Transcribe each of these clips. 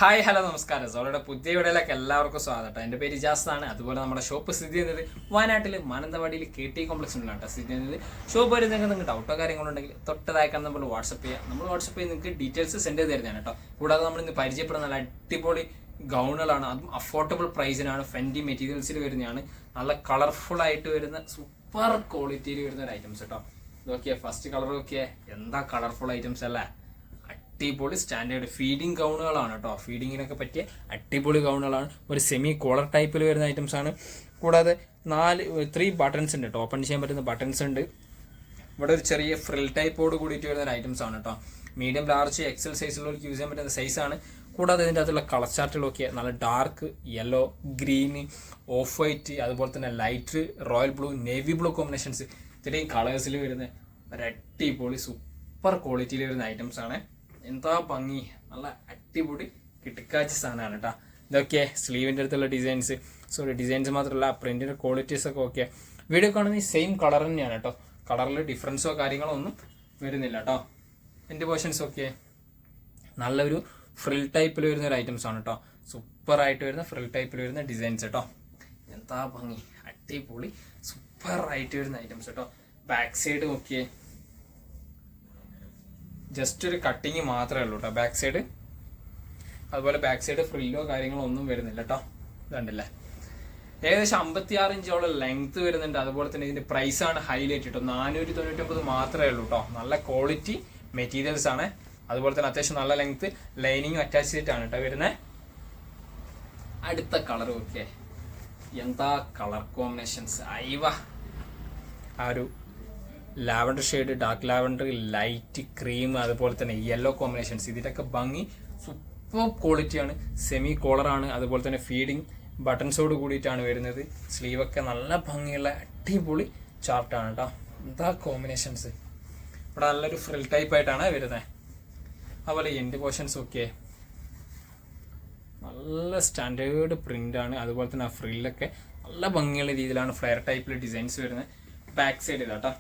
Hi hello നമസ്കാരം. സോളയുടെ പുതിയ വീഡിയോയിലേക്ക് എല്ലാവർക്കും സ്വാഗതം. എൻ്റെ പേര് ഇജാസ് ആണ്. അതുപോലെ നമ്മുടെ ഷോപ്പ് സ്ഥിതി ചെയ്യുന്നത് വയനാട്ടിൽ മാനന്തവാടിയിൽ KT കോംപ്ലക്സിലാണ് സ്ഥിതി ചെയ്യുന്നത്. ഷോപ്പ് വരുന്നെങ്കിൽ നിങ്ങൾക്ക് ഡൗട്ടോ കാര്യങ്ങളുണ്ടെങ്കിൽ തൊട്ടതായിക്കാൻ നമ്മൾ വാട്സപ്പ് ചെയ്യുക. നമ്മൾ വാട്സപ്പ് ചെയ്ത് നിങ്ങൾക്ക് ഡീറ്റെയിൽസ് സെൻഡ് ചെയ്ത് തരുന്നതാണ് കേട്ടോ. കൂടാതെ നമ്മൾ ഇന്ന് പരിചയപ്പെടുന്ന നല്ല അടിപൊളി ഗൗണുകളാണ്. അതും അഫോർഡബിൾ പ്രൈസിനാണ്. ഫെൻഡി മെറ്റീരിയൽസിൽ വരുന്നതാണ്. നല്ല കളർഫുൾ ആയിട്ട് വരുന്ന സൂപ്പർ ക്വാളിറ്റിയിൽ വരുന്ന ഒരു ഐറ്റംസ് കേട്ടോ. നോക്കിയേ, ഫസ്റ്റ് കളർ നോക്കിയേ, എന്താ കളർഫുൾ ഐറ്റംസ് അല്ലേ. അടിപൊളി സ്റ്റാൻഡേർഡ് ഫീഡിങ് ഗൗണുകളാണ് കേട്ടോ. ഫീഡിങ്ങിനൊക്കെ പറ്റിയ അടിപൊളി ഗൗണുകളാണ്. ഒരു സെമി കോളർ ടൈപ്പിൽ വരുന്ന ഐറ്റംസ് ആണ്. കൂടാതെ 3 ബട്ടൺസ് ഉണ്ട് കേട്ടോ. ഓപ്പൺ ചെയ്യാൻ പറ്റുന്ന ബട്ടൺസ് ഉണ്ട്. ഇവിടെ ഒരു ചെറിയ ഫ്രിൽ ടൈപ്പോട് കൂടിയിട്ട് വരുന്ന ഐറ്റംസ് ആണ് കേട്ടോ. മീഡിയം ലാർജ് എക്സൽ സൈസിലുള്ളവർക്ക് യൂസ് ചെയ്യാൻ പറ്റുന്ന സൈസാണ്. കൂടാതെ ഇതിൻ്റെ അകത്തുള്ള കളർ ചാർട്ടുകളൊക്കെ നല്ല dark yellow, green, of white, അതുപോലെ തന്നെ light royal blue, navy blue combinations, ഇത്രയും കളേഴ്സിൽ വരുന്ന ഒരു അടിപൊളി സൂപ്പർ ക്വാളിറ്റിയിൽ വരുന്ന ഐറ്റംസ് ആണ്. എന്താ ഭംഗി, നല്ല അടിപൊളി കിടക്കാച്ച സാധനമാണ് കേട്ടോ. ഇതൊക്കെ സ്ലീവിൻ്റെ അടുത്തുള്ള ഡിസൈൻസ്. ഡിസൈൻസ് മാത്രമല്ല പ്രിന്റിൻ്റെ ക്വാളിറ്റീസ് ഒക്കെ ഓക്കെ. വീഡിയോ കാണുന്ന ഈ സെയിം കളർ തന്നെയാണ് കേട്ടോ. കളറിൽ ഡിഫറൻസോ കാര്യങ്ങളോ ഒന്നും വരുന്നില്ല കേട്ടോ. എൻ്റെ പോർഷൻസ് ഒക്കെ നല്ലൊരു ഫ്രിൽ ടൈപ്പിൽ വരുന്ന ഒരു ഐറ്റംസ് ആണ് കേട്ടോ. സൂപ്പർ ആയിട്ട് വരുന്ന ഫ്രിൽ ടൈപ്പിൽ വരുന്ന ഡിസൈൻസ് കേട്ടോ. എന്താ ഭംഗി, അടിപൊളി സൂപ്പർ ആയിട്ട് വരുന്ന ഐറ്റംസ് കേട്ടോ. ബാക്ക് സൈഡ് നോക്കിയേ, ജസ്റ്റ് ഒരു കട്ടിങ് മാത്രമേ ഉള്ളൂ കേട്ടോ ബാക്ക് സൈഡ്. അതുപോലെ ബാക്ക് സൈഡ് ഫ്രില്ലോ കാര്യങ്ങളോ ഒന്നും വരുന്നില്ല കേട്ടോ. ഇതുണ്ടല്ലേ, ഏകദേശം 56 ഇഞ്ചോളം ലെങ്ത് വരുന്നുണ്ട്. അതുപോലെ തന്നെ ഇതിന്റെ പ്രൈസ് ആണ് ഹൈലൈറ്റ് കേട്ടോ. 499 മാത്രമേ ഉള്ളൂ കേട്ടോ. നല്ല ക്വാളിറ്റി മെറ്റീരിയൽസ് ആണ്. അതുപോലെ തന്നെ അത്യാവശ്യം നല്ല ലെങ്ത്, ലൈനിങ്ങും അറ്റാച്ച് ചെയ്തിട്ടാണ് കേട്ടോ വരുന്നത്. അടുത്ത കളർ ഓക്കെ, എന്താ കളർ കോമ്പിനേഷൻസ് അയവ. ആ ഒരു lavender shade, dark lavender, light cream, അതുപോലെ തന്നെ യെല്ലോ കോമ്പിനേഷൻസ്, ഇതിൻ്റെയൊക്കെ ഭംഗി സൂപ്പർ ക്വാളിറ്റിയാണ്. സെമി കോളറാണ്. അതുപോലെ തന്നെ ഫീഡിങ് ബട്ടൺസോട് കൂടിയിട്ടാണ് വരുന്നത്. സ്ലീവൊക്കെ നല്ല ഭംഗിയുള്ള അടിപൊളി ചാർട്ടാണ് കേട്ടോ. എന്താ കോമ്പിനേഷൻസ്. ഇവിടെ നല്ലൊരു ഫ്രിൽ ടൈപ്പ് ആയിട്ടാണ് വരുന്നത്. അതുപോലെ എൻഡ് പോർഷൻസ് ഒക്കെ നല്ല സ്റ്റാൻഡേർഡ് പ്രിൻ്റാണ്. അതുപോലെ തന്നെ ആ ഫ്രില്ലൊക്കെ നല്ല ഭംഗിയുള്ള രീതിയിലാണ് ഫ്ലെയർ ടൈപ്പിൽ ഡിസൈൻസ് വരുന്നത്. ബാക്ക് സൈഡ് ഇതാട്ടോ,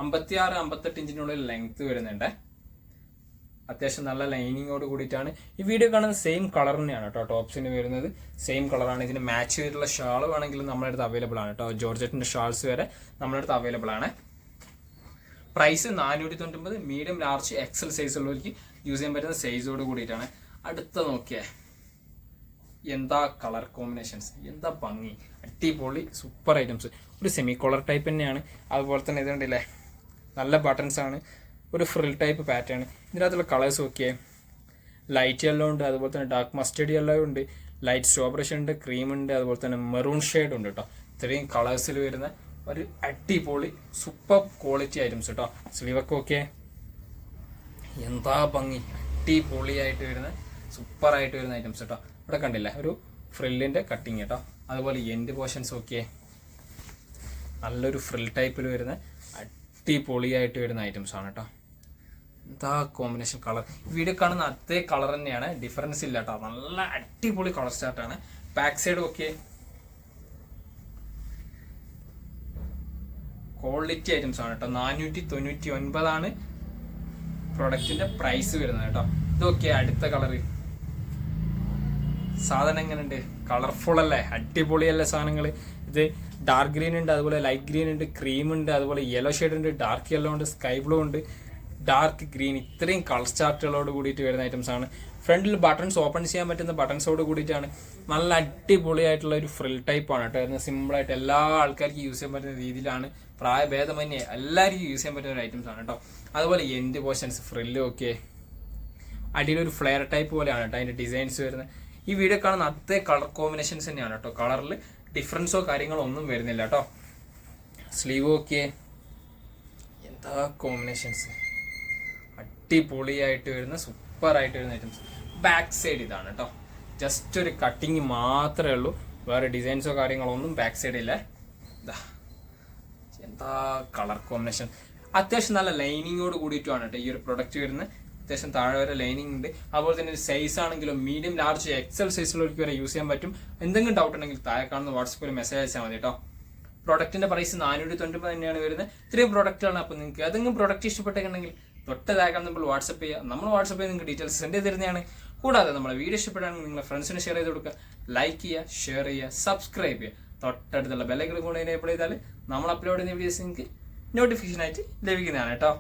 56-58 ഇഞ്ചിനുള്ളിൽ ലെങ്ത് വരുന്നുണ്ട്. അത്യാവശ്യം നല്ല ലൈനിങ്ങോട് കൂടിയിട്ടാണ്. ഈ വീഡിയോ കാണുന്ന സെയിം കളർ തന്നെയാണ് കേട്ടോ. ടോപ്സിന് വരുന്നത് സെയിം കളറാണ്. ഇതിന് മാച്ച് ചെയ്തിട്ടുള്ള ഷാൾ വേണമെങ്കിലും നമ്മുടെ അടുത്ത് അവൈലബിൾ ആണ് കേട്ടോ. ജോർജറ്റിന്റെ ഷാൾസ് വരെ നമ്മുടെ അടുത്ത് അവൈലബിൾ ആണ്. Price 499. Medium large XL size ഉള്ളവർക്ക് യൂസ് ചെയ്യാൻ പറ്റുന്ന സൈസോട് കൂടിയിട്ടാണ്. അടുത്ത നോക്കിയേ, എന്താ കളർ കോമ്പിനേഷൻസ്, എന്താ ഭംഗി, അടിപൊളി സൂപ്പർ ഐറ്റംസ്. ഒരു സെമി കോളർ ടൈപ്പ് തന്നെയാണ്. അതുപോലെ തന്നെ ഇതുണ്ടല്ലേ, നല്ല ബട്ടൺസ് ആണ്. ഒരു ഫ്രിൽ ടൈപ്പ് പാറ്റേൺ. ഇതിനകത്തുള്ള കളേഴ്സ് നോക്കിയേ, ലൈറ്റ് യെല്ലോ ഉണ്ട്, അതുപോലെ തന്നെ ഡാർക്ക് മസ്റ്റേർഡ് യെല്ലോ ഉണ്ട്, ലൈറ്റ് സ്ട്രോബെറി ഉണ്ട്, ക്രീം ഉണ്ട്, അതുപോലെ തന്നെ മെറൂൺ ഷെയ്ഡ് ഉണ്ട് കേട്ടോ. ഇത്രയും കളേഴ്സിൽ വരുന്ന ഒരു അടിപൊളി സൂപ്പർ ക്വാളിറ്റി ഐറ്റംസ് കേട്ടോ. സ്ലീവൊക്കെ ഓക്കെ, എന്താ ഭംഗി, അടിപൊളിയായിട്ട് വരുന്ന സൂപ്പർ ആയിട്ട് വരുന്ന ഐറ്റംസ് കേട്ടോ. ഇവിടെ കണ്ടില്ല, ഒരു ഫ്രില്ലിൻ്റെ കട്ടിങ് കേട്ടോ. അതുപോലെ എൻഡ് പോർഷൻസ് ഓക്കെ, നല്ലൊരു ഫ്രിൽ ടൈപ്പിൽ വരുന്ന അടിപൊളിയായിട്ട് വരുന്ന ഐറ്റംസ് ആണ് കേട്ടോ. എന്താ കോമ്പിനേഷൻ കളർ. വീഡിയോ കാണുന്ന അതേ കളർ തന്നെയാണ്, ഡിഫറൻസ് ഇല്ല കേട്ടോ. നല്ല അടിപൊളി കളർ സ്റ്റാർട്ടാണ്. Back side okay, quality items ആണ് കേട്ടോ. 499 പ്രൊഡക്റ്റിന്റെ പ്രൈസ് വരുന്നത് കേട്ടോ. ഇതൊക്കെ അടുത്ത കളറ്. സാധനം എങ്ങനെയുണ്ട്, കളർഫുൾ അല്ലേ, അടിപൊളിയല്ലേ സാധനങ്ങൾ. ഇത് ഡാർക്ക് ഗ്രീൻ ഉണ്ട്, അതുപോലെ ലൈറ്റ് ഗ്രീൻ ഉണ്ട്, ക്രീം ഉണ്ട്, അതുപോലെ യെല്ലോ ഷെയ്ഡ് ഉണ്ട്, ഡാർക്ക് യെല്ലോ ഉണ്ട്, സ്കൈ ബ്ലൂ ഉണ്ട്, ഡാർക്ക് ഗ്രീൻ, ഇത്രയും കളർ ചാർട്ടുകളോട് കൂടിയിട്ട് വരുന്ന ഐറ്റംസ് ആണ്. ഫ്രണ്ടിൽ ബട്ടൺസ് ഓപ്പൺ ചെയ്യാൻ പറ്റുന്ന ബട്ടൺസോട് കൂടിയിട്ടാണ്. നല്ല അടിപൊളിയായിട്ടുള്ള ഒരു ഫ്രിൽ ടൈപ്പ് ആണ് കേട്ടോ. സിമ്പിളായിട്ട് എല്ലാ ആൾക്കാർക്കും യൂസ് ചെയ്യാൻ പറ്റുന്ന രീതിയിലാണ്. പ്രായഭേദമന്യേ എല്ലാവർക്കും യൂസ് ചെയ്യാൻ പറ്റുന്ന ഒരു ഐറ്റംസ് ആണ് കേട്ടോ. അതുപോലെ എൻഡ് പോർഷൻസ് ഫ്രില്ലും ഒക്കെ അടിയിലൊരു ഫ്ലെയർ ടൈപ്പ് പോലെയാണ് കേട്ടോ അതിൻ്റെ ഡിസൈൻസ് വരുന്നത്. ഈ വീഡിയോ കാണുന്ന അതേ കളർ കോമ്പിനേഷൻസ് തന്നെയാണ് കേട്ടോ. കളറിൽ ഡിഫറൻസോ കാര്യങ്ങളോ ഒന്നും വരുന്നില്ല കേട്ടോ. സ്ലീവ് ഒക്കെ എന്താ കോമ്പിനേഷൻസ്, അടിപൊളിയായിട്ട് വരുന്ന സൂപ്പർ ആയിട്ട് വരുന്ന ഐറ്റംസ്. ബാക്ക് സൈഡ് ഇതാണ് കേട്ടോ. ജസ്റ്റ് ഒരു കട്ടിങ് മാത്രമേ ഉള്ളൂ, വേറെ ഡിസൈൻസോ കാര്യങ്ങളോ ഒന്നും ബാക്ക് സൈഡ് ഇല്ല. ഇതാ എന്താ കളർ കോമ്പിനേഷൻ. അത്യാവശ്യം നല്ല ലൈനിങ്ങോട് കൂടിയിട്ടുമാണ് കേട്ടോ ഈ ഒരു പ്രൊഡക്റ്റ് വരുന്നത്. അത്യാവശ്യം താഴെ വരെ ലൈനിങ് ഉണ്ട്. അതുപോലെ തന്നെ സൈസ് ആണെങ്കിലും മീഡിയം ലാർജ് എക്സൽ സൈസിലുള്ളവർക്ക് വരെ യൂസ് ചെയ്യാൻ പറ്റും. എന്തെങ്കിലും ഡൗട്ട് ഉണ്ടെങ്കിൽ താഴെ കാണുന്ന വാട്സപ്പിൽ മെസ്സേജ് അയച്ചാൽ മതി കേട്ടോ. പ്രൊഡക്റ്റിന്റെ പ്രൈസ് 499 തന്നെയാണ് വരുന്നത്. ഇത്രയും പ്രൊഡക്റ്റുകളാണ്. അപ്പോൾ നിങ്ങൾക്ക് ഏതെങ്കിലും പ്രൊഡക്റ്റ് ഇഷ്ടപ്പെട്ടെങ്കിൽ തൊട്ടതാക്കാൻ നമ്മൾ വാട്സപ്പ് ചെയ്യുക. നമ്മൾ വാട്സപ്പ് ചെയ്ത് നിങ്ങൾക്ക് ഡീറ്റെയിൽസ് സെൻഡ് ചെയ്ത് തരുന്നതാണ്. കൂടാതെ നമ്മുടെ വീഡിയോ ഇഷ്ടപ്പെടുകയാണെങ്കിൽ നിങ്ങളുടെ ഫ്രണ്ട്സിന് ഷെയർ ചെയ്ത് കൊടുക്കുക, ലൈക്ക് ചെയ്യുക, ഷെയർ ചെയ്യുക, സബ്സ്ക്രൈബ് ചെയ്യുക. തൊട്ടടുത്തുള്ള ബെല്ലൈക്കൺ കൂടെ എനേബിൾ ചെയ്താൽ നമ്മൾ അപ്ലോഡ് ചെയ്യുന്ന വീഡിയോസ് നിങ്ങൾക്ക് നോട്ടിഫിക്കേഷൻ ആയിട്ട് ലഭിക്കുന്നതാണ് കേട്ടോ.